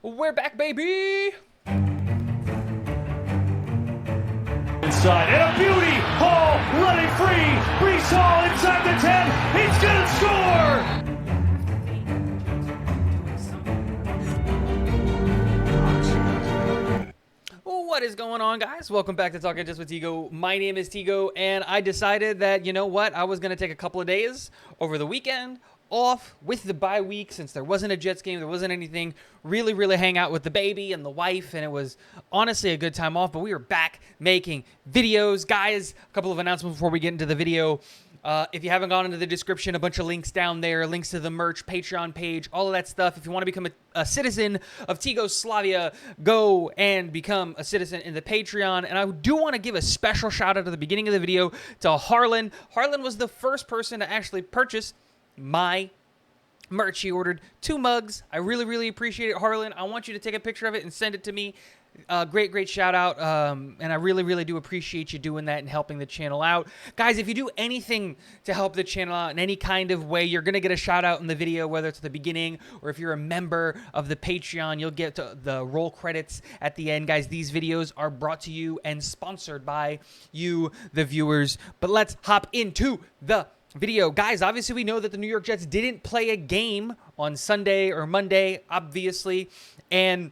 We're back, baby! Inside, and a beauty! Hall running free! Brees Hall inside the 10! He's gonna score! What is going on, guys? Welcome back to Talking Just with Tigo. My name is Tigo, and I decided that, you know what, I was going to take a couple of days over the weekend off with the bye week since there wasn't a Jets game, there wasn't anything, really hang out with the baby and the wife, and it was honestly a good time off, but we are back making videos. Guys, a couple of announcements before we get into the video. If you haven't gone into the description, a bunch of links down there, links to the merch, Patreon page, all of that stuff. If you want to become a citizen of Tigoslavia, go and become a citizen in the Patreon. And I do want to give a special shout out at the beginning of the video to Harlan. Harlan was the first person to actually purchase my merch. He ordered 2 mugs. I really appreciate it, Harlan. I want you to take a picture of it and send it to me. Great shout out, and I really do appreciate you doing that and helping the channel out. Guys, if you do anything to help the channel out in any kind of way, you're going to get a shout out in the video, whether it's at the beginning or if you're a member of the Patreon, you'll get to the roll credits at the end. Guys, these videos are brought to you and sponsored by you, the viewers. But let's hop into the video. Guys, obviously we know that the New York Jets didn't play a game on Sunday or Monday, obviously, and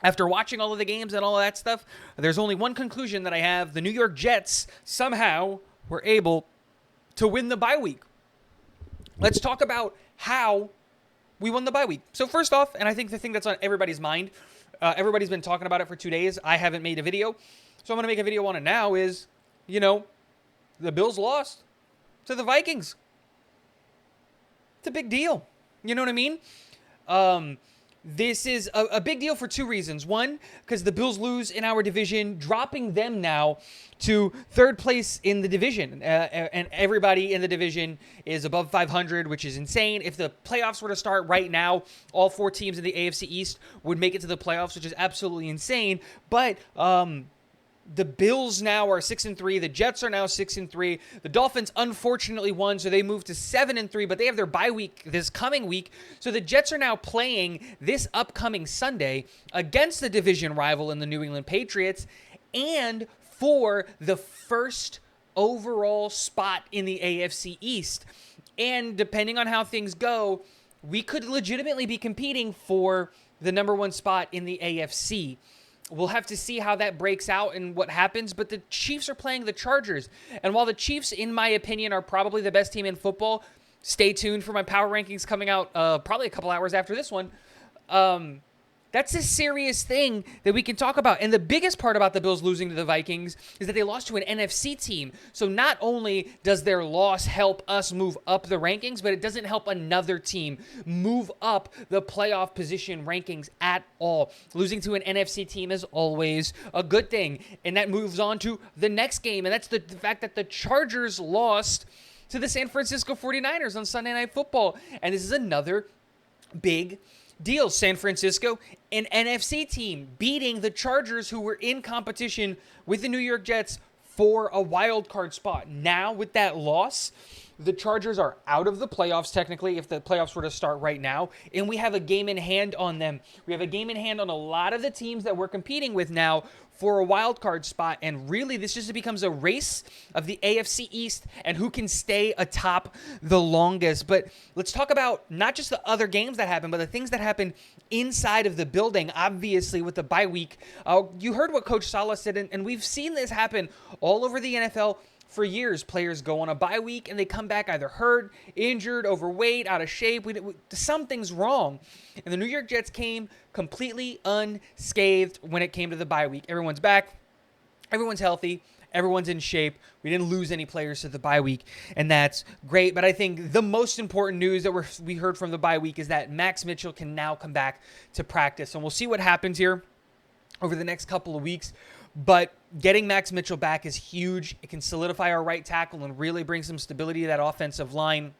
after watching all of the games and all of that stuff, there's only one conclusion that I have. The New York Jets somehow were able to win the bye week. Let's talk about how we won the bye week. So first off, and I think the thing that's on everybody's mind, everybody's been talking about it for 2 days. I haven't made a video, so I'm going to make a video on it now is, you know, the Bills lost to the Vikings. It's a big deal. You know what I mean? This is a big deal for 2 reasons. One, because the Bills lose in our division, dropping them now to 3rd place in the division. And everybody in the division is above 500, which is insane. If the playoffs were to start right now, all 4 teams in the AFC East would make it to the playoffs, which is absolutely insane. But the Bills now are 6-3. The Jets are now 6-3. The Dolphins unfortunately won, so they moved to 7-3, but they have their bye week this coming week. So the Jets are now playing this upcoming Sunday against the division rival in the New England Patriots and for the first overall spot in the AFC East. And depending on how things go, we could legitimately be competing for the number 1 spot in the AFC. We'll have to see how that breaks out and what happens, but the Chiefs are playing the Chargers. And while the Chiefs, in my opinion, are probably the best team in football, stay tuned for my power rankings coming out probably a couple hours after this one. That's a serious thing that we can talk about. And the biggest part about the Bills losing to the Vikings is that they lost to an NFC team. So not only does their loss help us move up the rankings, but it doesn't help another team move up the playoff position rankings at all. Losing to an NFC team is always a good thing. And that moves on to the next game. And that's the fact that the Chargers lost to the San Francisco 49ers on Sunday Night Football. And this is another big deal. San Francisco, an NFC team, beating the Chargers, who were in competition with the New York Jets for a wild card spot. Now, with that loss, the Chargers are out of the playoffs, technically, if the playoffs were to start right now, and we have a game in hand on them. We have a game in hand on a lot of the teams that we're competing with now for a wild card spot, and really this just becomes a race of the AFC East and who can stay atop the longest. But let's talk about not just the other games that happened, but the things that happened inside of the building, obviously, with the bye week. You heard what Coach Saleh said, and we've seen this happen all over the NFL for years. Players go on a bye week and they come back either hurt, injured, overweight, out of shape. Something's wrong. And the New York Jets came completely unscathed when it came to the bye week. Everyone's back. Everyone's healthy. Everyone's in shape. We didn't lose any players to the bye week, and that's great. But I think the most important news that we heard from the bye week is that Max Mitchell can now come back to practice. And we'll see what happens here over the next couple of weeks. But getting Max Mitchell back is huge. It can solidify our right tackle and really bring some stability to that offensive line.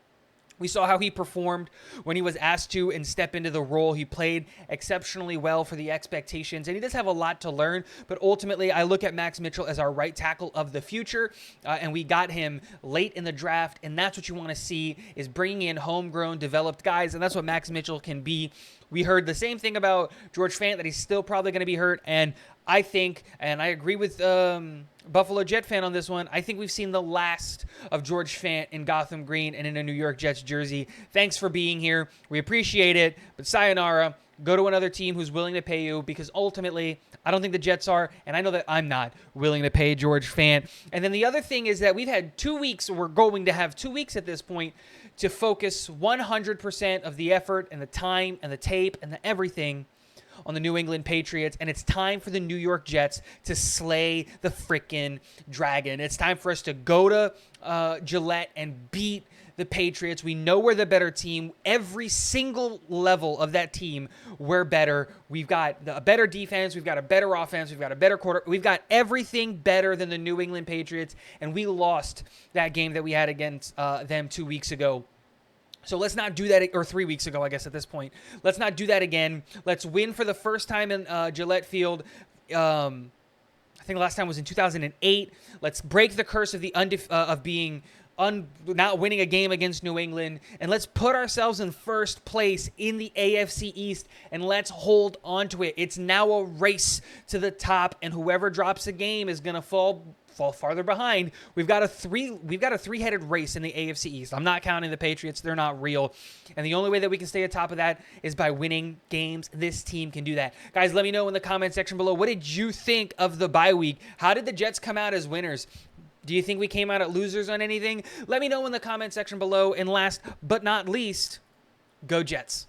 We saw how he performed when he was asked to and step into the role. He played exceptionally well for the expectations, and he does have a lot to learn. But ultimately, I look at Max Mitchell as our right tackle of the future, and we got him late in the draft, and that's what you want to see, is bringing in homegrown, developed guys, and that's what Max Mitchell can be We heard the same thing about George Fant, that he's still probably going to be hurt. And I think, and I agree with Buffalo Jet fan on this one, I think we've seen the last of George Fant in Gotham Green and in a New York Jets jersey. Thanks for being here. We appreciate it, but sayonara. Go to another team who's willing to pay you, because ultimately, I don't think the Jets are, and I know that I'm not willing to pay George Fant. And then the other thing is that we've had 2 weeks, or we're going to have 2 weeks at this point, to focus 100% of the effort and the time and the tape and the everything on the New England Patriots, and it's time for the New York Jets to slay the frickin' dragon. It's time for us to go to Gillette and beat the Patriots. We know we're the better team. Every single level of that team, we're better. We've got a better defense. We've got a better offense. We've got a better quarter. We've got everything better than the New England Patriots, and we lost that game that we had against them 2 weeks ago. So let's not do that, or 3 weeks ago, I guess, at this point. Let's not do that again. Let's win for the first time in Gillette Field. I think the last time was in 2008. Let's break the curse of the not winning a game against New England, and let's put ourselves in first place in the AFC East, and let's hold on to it. It's now a race to the top, and whoever drops a game is going to fall farther behind. We've got a three-headed race in the AFC East. I'm not counting the Patriots. They're not real. And the only way that we can stay atop of that is by winning games. This team can do that. Guys, let me know in the comment section below, what did you think of the bye week? How did the Jets come out as winners? Do you think we came out at losers on anything? Let me know in the comment section below. And last but not least, go Jets.